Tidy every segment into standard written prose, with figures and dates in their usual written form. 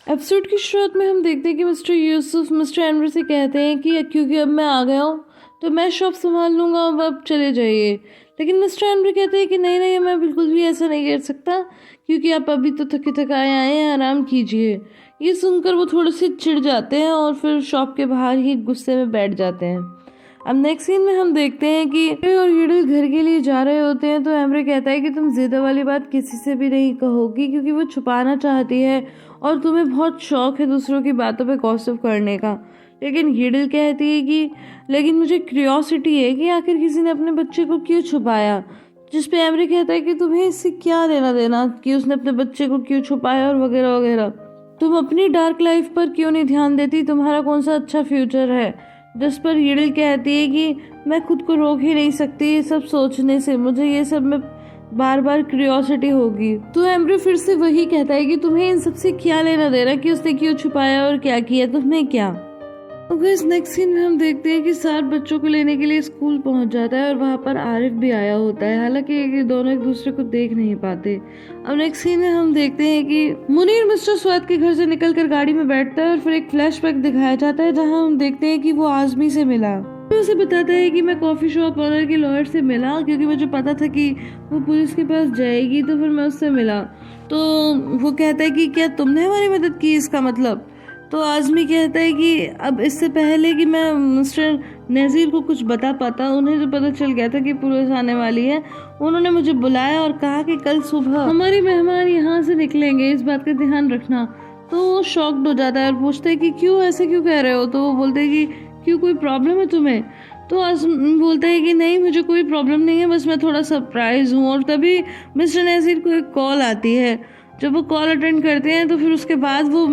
Episode की शुरुआत में हम देखते हैं कि मिस्टर यूसुफ मिस्टर एमर से कहते हैं कि क्योंकि अब मैं आ गया हूँ तो मैं शॉप संभाल लूँगा, अब चले जाइए। लेकिन मिस्टर एमर कहते हैं कि नहीं नहीं, मैं बिल्कुल भी ऐसा नहीं कर सकता, क्योंकि आप अभी तो थके थकाए आए हैं, आराम कीजिए। ये सुनकर वो थोड़े से चिढ़ जाते हैं और फिर शॉप के बाहर ही गुस्से में बैठ जाते हैं। अब नेक्स्ट सीन में हम देखते हैं कि एमरे और यूडल घर के लिए जा रहे होते हैं तो एमरे कहता है कि तुम जिद्द वाली बात किसी से भी नहीं कहोगी, क्योंकि वो छुपाना चाहती है और तुम्हें बहुत शौक है दूसरों की बातों पे गॉसिप करने का। लेकिन यूडल कहती है कि लेकिन मुझे क्यूरियोसिटी है कि आखिर किसी ने अपने बच्चे को क्यों छुपाया। जिस पे एमरे कहता है कि तुम्हें इससे क्या लेना देना कि उसने अपने बच्चे को क्यों छुपाया और वगैरह वगैरह। तुम अपनी डार्क लाइफ पर क्यों नहीं ध्यान देती, तुम्हारा कौन सा अच्छा फ्यूचर है। जिस पर यूडल कहती है कि मैं खुद को रोक ही नहीं सकती ये सब सोचने से, मुझे ये सब में बार बार क्यूरियोसिटी होगी। तो एमरे फिर से वही कहता है कि तुम्हें इन सब से क्या लेना देना कि उसने क्यों छुपाया और क्या किया, तुम्हें क्या। इस नेक्स्ट सीन में हम देखते हैं कि सार बच्चों को लेने के लिए स्कूल पहुंच जाता है और वहां पर आरिफ भी आया होता है, हालांकि ये दोनों एक दूसरे को देख नहीं पाते। अब नेक्स्ट सीन में हम देखते हैं कि मुनीर मिस्टर स्वाद के घर से निकलकर गाड़ी में बैठता है और फिर एक फ्लैशबैक दिखाया जाता है जहां हम देखते हैं कि वो आजमी से मिला। उसे बताता है कि मैं कॉफी शॉप ऑनर के लॉयर से मिला, क्योंकि मुझे पता था कि वो पुलिस के पास जाएगी, तो फिर मैं उससे मिला। तो वो कहता है कि क्या तुमने हमारी मदद की, इसका मतलब। तो आजमी कहता है कि अब इससे पहले कि मैं मिस्टर नज़ीर को कुछ बता पाता, उन्हें जो पता चल गया था कि पुलिस आने वाली है, उन्होंने मुझे बुलाया और कहा कि कल सुबह हमारे मेहमान यहाँ से निकलेंगे, इस बात का ध्यान रखना। तो वो शॉक्ड हो जाता है और पूछता है कि क्यों, ऐसे क्यों कह रहे हो। तो वो बोलते हैं कि क्यों, कोई प्रॉब्लम है तुम्हें। तो आजमी बोलता है कि नहीं, मुझे कोई प्रॉब्लम नहीं है, बस मैं थोड़ा सरप्राइज हूँ। और तभी मिस्टर नज़ीर को एक कॉल आती है। जब वो कॉल अटेंड करते हैं तो फिर उसके बाद वो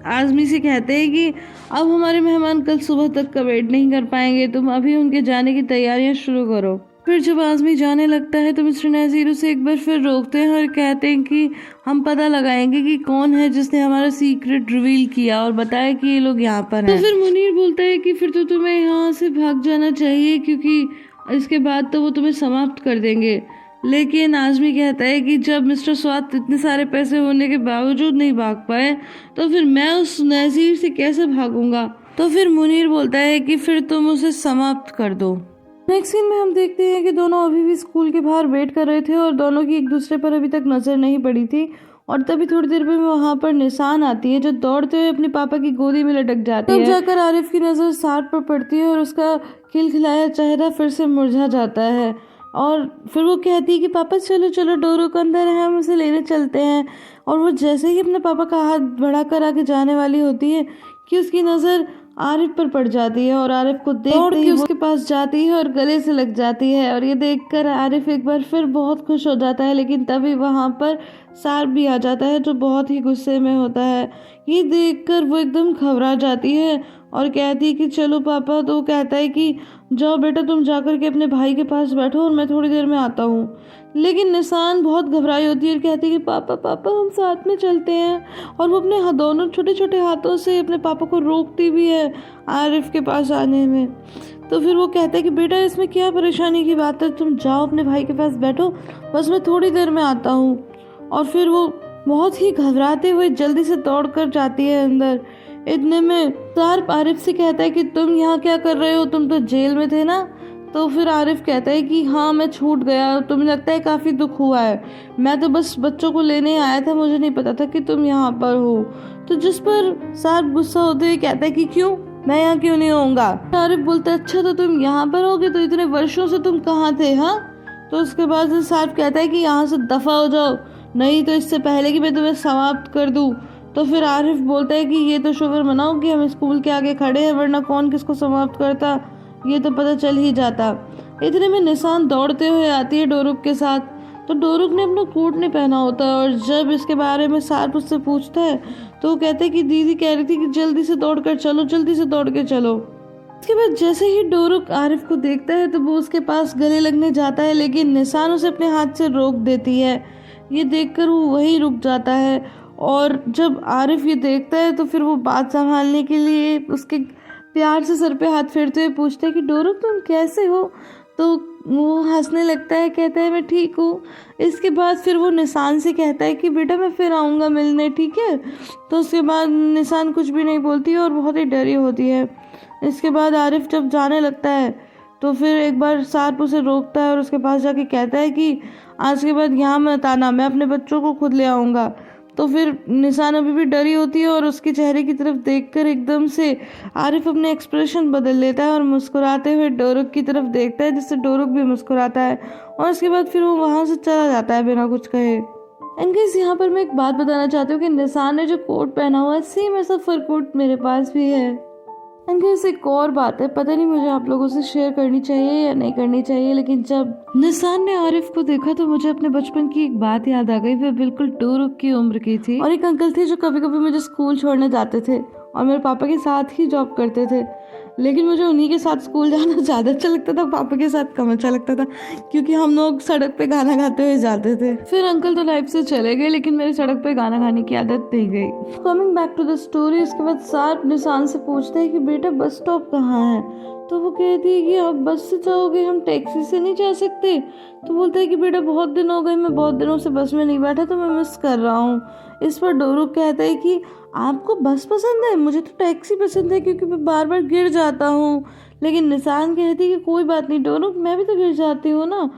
आजमी से कहते हैं कि अब हमारे मेहमान कल सुबह तक का वेट नहीं कर पाएंगे, तुम अभी उनके जाने की तैयारियां शुरू करो। फिर जब आजमी जाने लगता है तो मिस्टर नज़ीर उसे एक बार फिर रोकते हैं और कहते हैं कि हम पता लगाएंगे कि कौन है जिसने हमारा सीक्रेट रिवील किया और बताया कि ये लोग यहाँ पर हैं। तो फिर मुनीर बोलता है कि फिर तो तुम्हें यहाँ से भाग जाना चाहिए, क्योंकि इसके बाद तो वो तुम्हें समाप्त कर देंगे। लेकिन आजमी कहता है कि जब मिस्टर स्वाद इतने सारे पैसे होने के बावजूद नहीं भाग पाए तो फिर मैं उस नज़ीर से कैसे भागूंगा। तो फिर मुनीर बोलता है कि फिर तुम उसे समाप्त कर दो। नेक्स्ट सीन में हम देखते हैं कि दोनों अभी भी स्कूल के बाहर वेट कर रहे थे और दोनों की एक दूसरे पर अभी तक नजर नहीं पड़ी थी। और तभी थोड़ी देर में वहां पर निशान आती है जो दौड़ते हुए अपने पापा की गोदी में लटक जाती है। तब जाकर आरिफ की नजर सार पर पड़ती है और उसका खिलखिलाया चेहरा फिर से मुरझा जाता है। और फिर वो कहती है कि पापा चलो चलो, डोरू के अंदर है, हम उसे लेने चलते हैं। और वो जैसे ही अपने पापा का हाथ बढ़ाकर आगे जाने वाली होती है कि उसकी नज़र आरिफ पर पड़ जाती है और आरिफ को देखते ही उसके पास जाती है और गले से लग जाती है। और ये देखकर आरिफ एक बार फिर बहुत खुश हो जाता है, लेकिन तभी वहाँ पर सार भी आ जाता है जो बहुत ही गुस्से में होता है। ये देखकर वो एकदम घबरा जाती है और कहती है कि चलो पापा। तो वो कहता है कि जाओ बेटा, तुम जाकर के अपने भाई के पास बैठो और मैं थोड़ी देर में आता हूँ। लेकिन निशान बहुत घबराई होती है और कहती है कि पापा पापा हम साथ में चलते हैं। और वो अपने दोनों छोटे छोटे हाथों से अपने पापा को रोकती भी है आरिफ के पास आने में। तो फिर वो कहता है कि बेटा इसमें क्या परेशानी की बात है, तुम जाओ अपने भाई के पास बैठो, बस मैं थोड़ी देर में आता हूँ। और फिर वो बहुत ही घबराते हुए जल्दी से दौड़ कर जाती है अंदर। इतने में सार आरिफ से कहता है कि तुम यहाँ क्या कर रहे हो, तुम तो जेल में थे ना। तो फिर आरिफ कहता है कि हाँ मैं छूट गया, तुम्हें लगता है काफ़ी दुख हुआ है, मैं तो बस बच्चों को लेने आया था, मुझे नहीं पता था कि तुम यहाँ पर हो। तो जिस पर सार गुस्सा होते हुए कहता है कि क्यों, मैं यहाँ क्यों नहीं होऊंगा। आरिफ बोलता है अच्छा तो तुम यहाँ पर होगे, तो इतने वर्षों से तुम कहाँ थे। हाँ, तो उसके बाद सार कहता है कि यहाँ से दफ़ा हो जाओ, नहीं तो इससे पहले कि मैं तुम्हें समाप्त कर दूँ। तो फिर आरिफ बोलता है कि ये तो शुक्र मनाओ कि हम स्कूल के आगे खड़े हैं, वरना कौन किसको समाप्त करता ये तो पता चल ही जाता। इतने में निशान दौड़ते हुए आती है डोरुक के साथ। तो डोरुक ने अपना कोट नहीं पहना होता और जब इसके बारे में सार उससे पूछता है तो वो कहते हैं कि दीदी कह रही थी कि जल्दी से दौड़ कर चलो, जल्दी से दौड़ के चलो। इसके बाद जैसे ही डोरुक आरिफ को देखता है तो वो उसके पास गले लगने जाता है, लेकिन निशान उसे अपने हाथ से रोक देती है। ये देखकर वो वहीं रुक जाता है। और जब आरिफ ये देखता है तो फिर वो बात संभालने के लिए उसके प्यार से सर पे हाथ फेरते हुए पूछता है कि डोरुक तुम कैसे हो। तो वो हंसने लगता है, कहता है मैं ठीक हूँ। इसके बाद फिर वो निशान से कहता है कि बेटा मैं फिर आऊँगा मिलने, ठीक है। तो उसके बाद निशान कुछ भी नहीं बोलती और बहुत ही डरी होती है। इसके बाद आरिफ जब जाने लगता है तो फिर एक बार सार्प उसे रोकता है और उसके पास जाके कहता है कि आज के बाद यहाँ मत आना, मैं अपने बच्चों को खुद ले आऊँगा। तो फिर निशान अभी भी डरी होती है और उसके चेहरे की तरफ देखकर एकदम से आरिफ अपने एक्सप्रेशन बदल लेता है और मुस्कुराते हुए डोरुक की तरफ देखता है, जिससे डोरुक भी मुस्कुराता है और उसके बाद फिर वो वहाँ से चला जाता है बिना कुछ कहे। एंड गाइस, यहाँ पर मैं एक बात बताना चाहती हूँ कि निशान ने जो कोट पहना हुआ है सेम ऐसा फर कोट मेरे पास भी है। एंड गाइस, एक और बात है, पता नहीं मुझे आप लोगों से शेयर करनी चाहिए या नहीं करनी चाहिए, लेकिन जब निशान ने आरिफ को देखा तो मुझे अपने बचपन की एक बात याद आ गई। वह बिल्कुल डोरुक की उम्र की थी और एक अंकल थे जो कभी कभी मुझे स्कूल छोड़ने जाते थे और मेरे पापा के साथ ही जॉब करते थे। लेकिन मुझे उन्हीं के साथ स्कूल जाना ज़्यादा अच्छा लगता था, पापा के साथ कम अच्छा लगता था, क्योंकि हम लोग सड़क पे गाना गाते हुए जाते थे। फिर अंकल तो लाइफ से चले गए, लेकिन मेरी सड़क पे गाना गाने की आदत नहीं गई। Coming back to the story, इसके बाद सार्प निशान से पूछता है कि बेटा बस स्टॉप कहाँ है। तो वो कहती है कि आप बस से जाओगे, हम टैक्सी से नहीं जा सकते। तो बोलता है कि बेटा बहुत दिन हो गए, मैं बहुत दिनों से बस में नहीं बैठा तो मैं मिस कर रहा हूँ। इस पर डोरुक कहता है कि आपको बस पसंद है, मुझे तो टैक्सी पसंद है क्योंकि मैं बार बार गिर जाता हूँ। लेकिन निशान कहती है कि कोई बात नहीं डोरुक, मैं भी तो गिर जाती हूँ ना।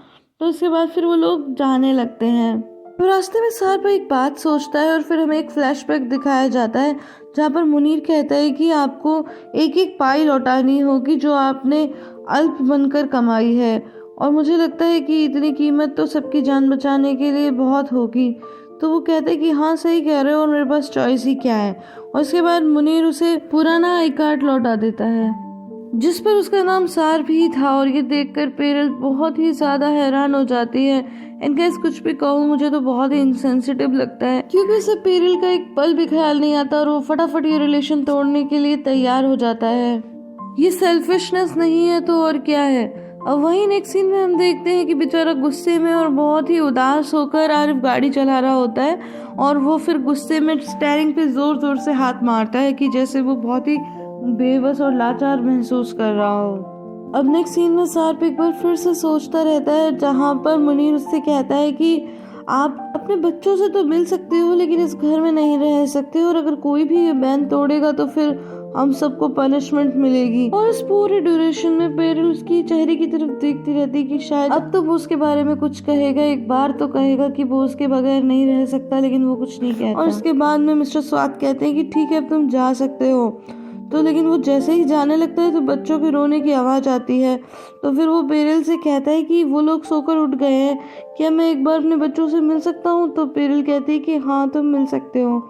तो उसके बाद फिर वो लोग जाने लगते हैं। तो रास्ते में सार्प एक बात सोचता है और फिर हमें एक फ्लैशबैक दिखाया जाता है जहाँ पर मुनीर कहता है कि आपको एक एक पाई लौटानी होगी जो आपने अल्प बनकर कमाई है, और मुझे लगता है कि इतनी कीमत तो सबकी जान बचाने के लिए बहुत होगी। तो वो कहते हैं कि हाँ सही कह रहे हो और मेरे पास चॉइस ही क्या है। और उसके बाद मुनीर उसे पुराना आई कार्ड लौटा देता है जिस पर उसका नाम सार्प ही था, और ये देखकर पेरल बहुत ही ज्यादा हैरान हो जाती है। एंड गाइस, कुछ भी कहूँ मुझे तो बहुत ही इनसेंसिटिव लगता है, क्योंकि उसे पेरल का एक पल भी ख्याल नहीं आता और वो फटाफट ये रिलेशन तोड़ने के लिए तैयार हो जाता है। ये सेल्फिशनेस नहीं है तो और क्या है। अब वहीं नेक्स्ट सीन में हम देखते हैं कि बेचारा गुस्से में और बहुत ही उदास होकर आरिफ गाड़ी चला रहा होता है और वो फिर गुस्से में स्टीयरिंग पे जोर जोर से हाथ मारता है कि जैसे वो बहुत ही बेबस और लाचार महसूस कर रहा हो। अब नेक्स्ट सीन में सार्प एक बार फिर से सोचता रहता है, जहाँ पर मुनीर उससे कहता है कि आप अपने बच्चों से तो मिल सकते हो लेकिन इस घर में नहीं रह सकते, और अगर कोई भी ये बैन तोड़ेगा तो फिर हम सबको पनिशमेंट मिलेगी। और इस पूरे ड्यूरेशन में पेरल उसकी चेहरे की तरफ देखती रहती कि शायद अब तो वो उसके बारे में कुछ कहेगा, एक बार तो कहेगा कि वो उसके बगैर नहीं रह सकता, लेकिन वो कुछ नहीं कहता। और उसके बाद में मिस्टर स्वात कहते हैं कि ठीक है अब तुम जा सकते हो। तो लेकिन वो जैसे ही जाने लगता है तो बच्चों के रोने की आवाज़ आती है। तो फिर वो पेरल से कहता है कि वो लोग सोकर उठ गए हैं, क्या मैं एक बार अपने बच्चों से मिल सकता हूँ। तो पेरल कहती है कि हाँ तुम मिल सकते हो।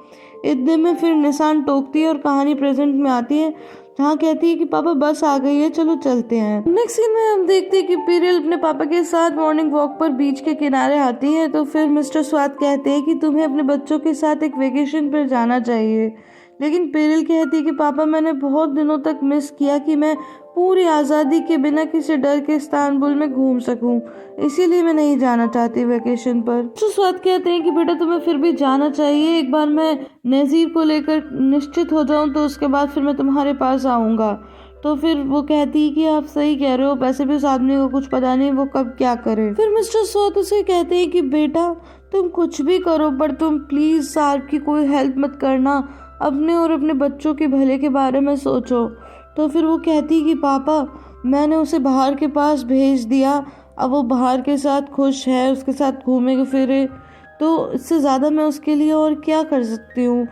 इतने में फिर निशान टोकती है और कहानी प्रेजेंट में आती है, जहाँ कहती है कि पापा बस आ गई है, चलो चलते हैं। नेक्स्ट सीन में हम देखते हैं कि पेरल अपने पापा के साथ मॉर्निंग वॉक पर बीच के किनारे आती है। तो फिर मिस्टर स्वात कहते हैं कि तुम्हें अपने बच्चों के साथ एक वेकेशन पर जाना चाहिए। लेकिन पेरल कहती है कि पापा मैंने बहुत दिनों तक मिस किया कि मैं पूरी आज़ादी के बिना किसी डर के इस्तांबुल में घूम सकूं, इसीलिए मैं नहीं जाना चाहती वेकेशन पर। तो स्वात कहते हैं कि बेटा तुम्हें फिर भी जाना चाहिए, एक बार मैं नज़ीर को लेकर निश्चित हो जाऊं तो उसके बाद फिर मैं तुम्हारे पास आऊँगा। तो फिर वो कहती है कि आप सही कह रहे हो, वैसे भी उस आदमी को कुछ पता नहीं वो कब क्या करे। फिर मिस्टर स्वात उसे कहते हैं कि बेटा तुम कुछ भी करो पर तुम प्लीज़ सार्प की कोई हेल्प मत करना, अपने और अपने बच्चों के भले के बारे में सोचो। तो फिर वो कहती कि पापा मैंने उसे बाहर के पास भेज दिया, अब वो बाहर के साथ खुश है, उसके साथ घूमे फिरे, तो इससे ज़्यादा मैं उसके लिए और क्या कर सकती हूँ,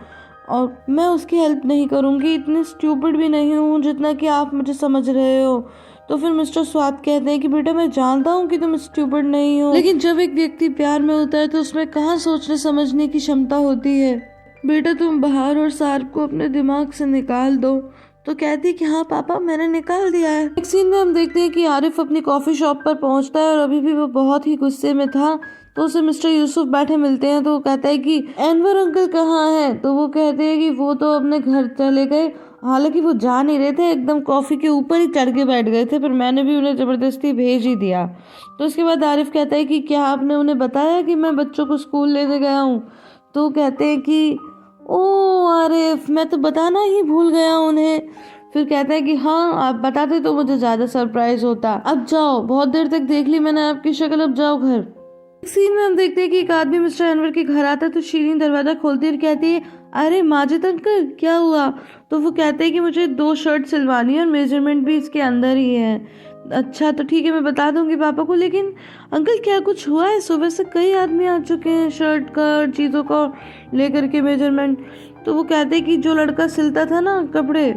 और मैं उसकी हेल्प नहीं करूँगी, इतनी स्टूपिड भी नहीं हूँ जितना कि आप मुझे समझ रहे हो। तो फिर मिस्टर स्वात कहते हैं कि बेटा मैं जानता हूँ कि तुम स्टूपिड नहीं हो, लेकिन जब एक व्यक्ति प्यार में होता है तो उसमें कहाँ सोचने समझने की क्षमता होती है। बेटा तुम बाहर और सार्प को अपने दिमाग से निकाल दो। तो कहती है कि हाँ पापा मैंने निकाल दिया है। एक सीन में हम देखते हैं कि आरिफ अपनी कॉफ़ी शॉप पर पहुंचता है और अभी भी वो बहुत ही गुस्से में था। तो उसे मिस्टर यूसुफ बैठे मिलते हैं। तो वो कहता है कि एनवर अंकल कहाँ हैं। तो वो कहते हैं कि वो तो अपने घर चले गए, हालांकि वो जा नहीं रहे थे, एकदम कॉफ़ी के ऊपर ही चढ़ के बैठ गए थे, पर मैंने भी उन्हें ज़बरदस्ती भेज ही दिया। तो उसके बाद आरिफ कहता है कि क्या आपने उन्हें बताया कि मैं बच्चों को स्कूल लेने गया हूँ। तो कहते हैं कि ओ आरिफ मैं तो बताना ही भूल गया उन्हें। फिर कहता है कि हाँ आप बताते तो मुझे ज्यादा सरप्राइज होता। अब जाओ, बहुत देर तक देख ली मैंने आपकी शक्ल, अब जाओ घर। सीन में हम देखते हैं कि एक आदमी मिस्टर अनवर के घर आता है तो शीरीन दरवाजा खोलती है और कहती है अरे माजिद अंकल क्या हुआ। तो वो कहते हैं कि मुझे 2 शर्ट सिलवानी है और मेजरमेंट भी इसके अंदर ही है। अच्छा तो ठीक है, मैं बता दूंगी पापा को, लेकिन अंकल क्या कुछ हुआ है? सुबह से कई आदमी आ चुके हैं शर्ट का और चीज़ों को लेकर के मेजरमेंट। तो वो कहते हैं कि जो लड़का सिलता था ना कपड़े,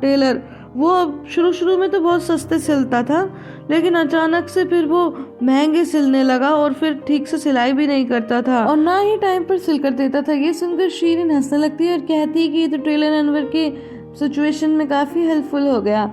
टेलर, वो अब शुरू में तो बहुत सस्ते सिलता था, लेकिन अचानक से फिर वो महंगे सिलने लगा और फिर ठीक से सिलाई भी नहीं करता था और ना ही टाइम पर सिल कर देता था। ये सुनकर शीरीन हंसने लगती है और कहती है कि ये तो टेलर अनवर के सिचुएशन में काफ़ी हेल्पफुल हो गया।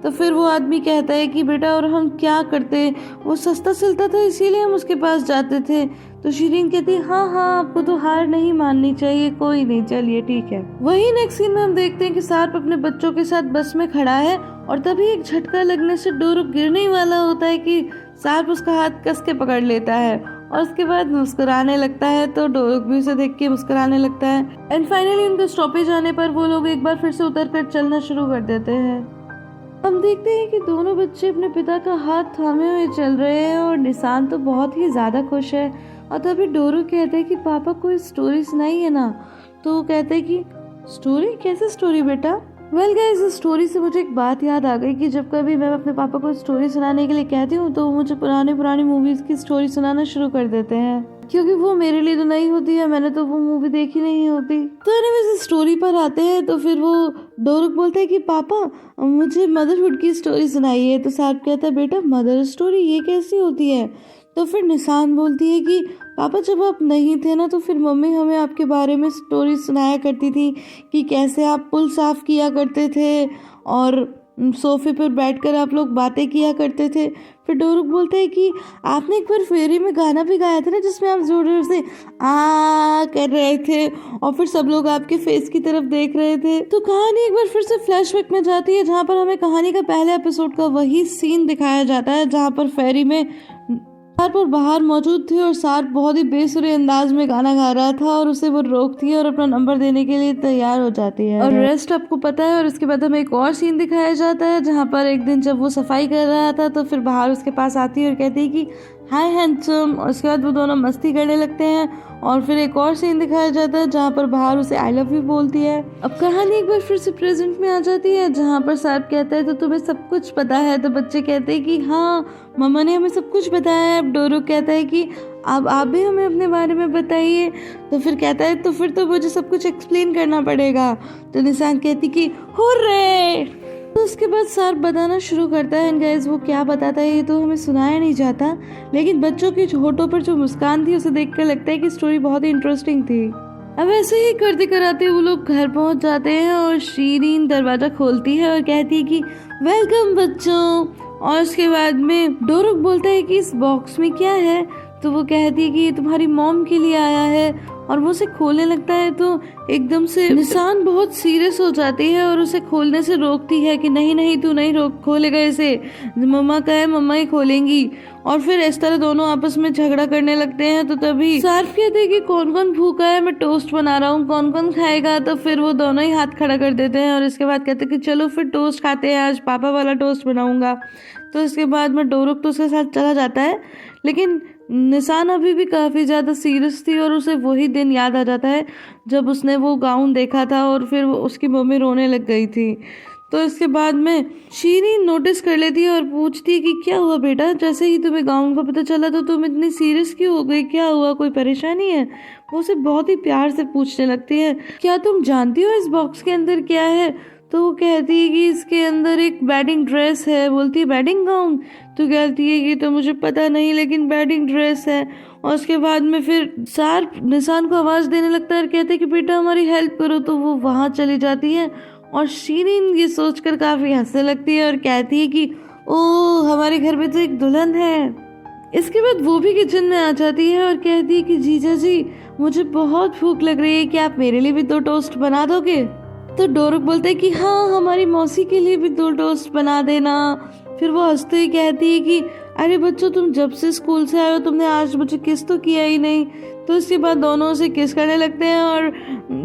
तो फिर वो आदमी कहता है कि बेटा और हम क्या करते, वो सस्ता सिलता था इसीलिए हम उसके पास जाते थे। तो शीरीन कहती है हाँ आपको तो हार नहीं माननी चाहिए, कोई नहीं, चलिए ठीक है। वही नेक्स्ट सीन में हम देखते हैं कि सार्प अपने बच्चों के साथ बस में खड़ा है और तभी एक झटका लगने से डोरुक गिरने वाला होता है कि सार्प उसका हाथ कस के पकड़ लेता है और उसके बाद मुस्कुराने लगता है। तो डोरुक भी उसे देख के मुस्कुराने लगता है एंड फाइनली उनके स्टॉपेज आने पर वो लोग एक बार फिर से उतर कर चलना शुरू कर देते हैं। हम देखते हैं कि दोनों बच्चे अपने पिता का हाथ थामे हुए चल रहे हैं और निशान तो बहुत ही ज़्यादा खुश है। और तभी डोरू कहते हैं कि पापा कोई स्टोरी सुनाई है ना। तो वो कहते हैं कि स्टोरी? कैसे स्टोरी बेटा? वेल गाइस, इस स्टोरी से मुझे एक बात याद आ गई कि जब कभी मैं अपने पापा को स्टोरी सुनाने के लिए कहती हूँ तो वो मुझे पुरानी मूवीज़ की स्टोरी सुनाना शुरू कर देते हैं, क्योंकि वो मेरे लिए तो नहीं होती है, मैंने तो वो मूवी देखी नहीं होती। तो एनीवेज इस स्टोरी पर आते हैं तो फिर वो डोरुक बोलता है कि पापा मुझे मदरहुड की स्टोरी सुनाइए। तो सार्प कहता है बेटा मदर स्टोरी ये कैसी होती है? तो फिर निशान बोलती है कि पापा जब आप नहीं थे ना तो फिर मम्मी हमें आपके बारे में स्टोरी सुनाया करती थी कि कैसे आप पुल साफ किया करते थे और सोफे पर बैठकर आप लोग बातें किया करते थे। फिर डोरुक बोलता है कि आपने एक बार फेरी में गाना भी गाया था ना जिसमें आप जोर जोर से आ कर रहे थे और फिर सब लोग आपके फेस की तरफ देख रहे थे। तो कहानी एक बार फिर से फ्लैशबैक में जाती है जहाँ पर हमें कहानी का पहले एपिसोड का वही सीन दिखाया जाता है जहाँ पर फेरी में सार्प और बाहर मौजूद थे और सार्प बहुत ही बेसुरे अंदाज में गाना गा रहा था और उसे वो रोकती है और अपना नंबर देने के लिए तैयार हो जाती है और रेस्ट आपको पता है। और उसके बाद हमें एक और सीन दिखाया जाता है जहाँ पर एक दिन जब वो सफाई कर रहा था तो फिर बाहर उसके पास आती है और कहती है कि हाय हैंडसम, और उसके बाद वो दोनों मस्ती करने लगते हैं। और फिर एक और सीन दिखाया जाता है जहाँ पर बाहर उसे आई लव यू बोलती है। अब कहानी एक बार फिर से प्रेजेंट में आ जाती है जहाँ पर सार्प कहता है तो तुम्हें सब कुछ पता है। तो बच्चे कहते हैं कि हाँ मम्मा ने हमें सब कुछ बताया है। अब डोरुक कहता है कि अब आप भी हमें अपने बारे में बताइए। तो फिर कहता है तो फिर तो मुझे सब कुछ एक्सप्लेन करना पड़ेगा। तो निशान कहती कि हुर्रे। तो उसके बाद सार्प बताना शुरू करता है एंड गाइस वो क्या बताता है ये तो हमें सुनाया नहीं जाता, लेकिन बच्चों की होठों पर जो मुस्कान थी उसे देखकर लगता है कि स्टोरी बहुत ही इंटरेस्टिंग थी। अब ऐसे ही करते कराते वो लोग घर पहुंच जाते हैं और शीरीन दरवाजा खोलती है और कहती है कि वेलकम बच्चों। और उसके बाद में डोरुक बोलता है कि इस बॉक्स में क्या है। तो वो कहती है कि ये तुम्हारी मॉम के लिए आया है और वो उसे खोलने लगता है तो एकदम से निशान बहुत सीरियस हो जाती है और उसे खोलने से रोकती है कि नहीं तू नहीं रोक खोलेगा इसे, मम्मा का है, मम्मा ही खोलेंगी। और फिर इस तरह दोनों आपस में झगड़ा करने लगते हैं। तो तभी सार्प कहते हैं कि कौन कौन भूखा है, मैं टोस्ट बना रहा हूँ, कौन कौन खाएगा। तो फिर वो दोनों ही हाथ खड़ा कर देते हैं और इसके बाद कहते हैं कि चलो फिर टोस्ट खाते हैं, आज पापा वाला टोस्ट बनाऊंगा। तो इसके बाद में डोरुक तो उसके साथ चला जाता है, लेकिन निशान अभी भी काफ़ी ज़्यादा सीरियस थी और उसे वही दिन याद आ जाता है जब उसने वो गाउन देखा था और फिर उसकी मम्मी रोने लग गई थी। तो इसके बाद में शीरीन नोटिस कर लेती है और पूछती है कि क्या हुआ बेटा, जैसे ही तुम्हें गाउन का पता चला तो तुम इतनी सीरियस क्यों हो गई, क्या हुआ, कोई परेशानी है? वो उसे बहुत ही प्यार से पूछने लगती है क्या तुम जानती हो इस बॉक्स के अंदर क्या है? तो वो कहती है कि इसके अंदर एक वेडिंग ड्रेस है। बोलती है वेडिंग गाउन? तो कहती है कि तो मुझे पता नहीं लेकिन वेडिंग ड्रेस है। और उसके बाद में फिर सार्प निशान को आवाज़ देने लगता है और कहते हैं कि बेटा हमारी हेल्प करो। तो वो वहाँ चली जाती है और शीरीन ये सोचकर काफ़ी हंसने लगती है और कहती है कि ओह हमारे घर में तो एक दुल्हन है। इसके बाद वो भी किचन में आ जाती है और कहती है कि जीजा जी मुझे बहुत भूख लग रही है, क्या आप मेरे लिए भी 2 टोस्ट बना दोगे? तो डोरुक बोलते हैं कि हाँ हमारी मौसी के लिए भी 2 टोस्ट बना देना। फिर वो हंसते ही कहती है कि अरे बच्चों तुम जब से स्कूल से आए हो तुमने आज मुझे किस तो किया ही नहीं। तो इसके बाद दोनों से किस करने लगते हैं और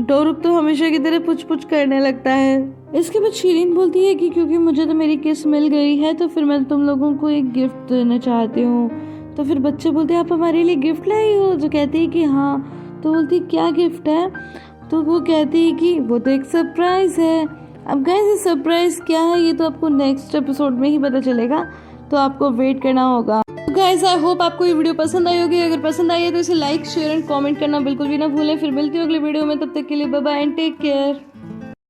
डोरुक तो हमेशा की तरह पुछ पुछ करने लगता है। इसके बाद शीरीन बोलती है कि क्योंकि मुझे तो मेरी किस मिल गई है तो फिर मैं तुम लोगों को एक गिफ्ट देना चाहती हूँ। तो फिर बच्चे बोलते हैं आप हमारे लिए गिफ्ट लाई हो? जो कहती है कि हाँ। तो बोलती क्या गिफ्ट है? तो वो कहती है कि वो तो एक सरप्राइज़ है। अब गाइस ये सरप्राइज़ क्या है ये तो आपको नेक्स्ट एपिसोड में ही पता चलेगा, तो आपको वेट करना होगा। गाइस आई होप आपको ये वीडियो पसंद आई होगी। अगर पसंद आई है तो इसे लाइक शेयर एंड कमेंट करना बिल्कुल भी ना भूलें। फिर मिलती हूँ अगली वीडियो में, तब तक के लिए bye bye and take care.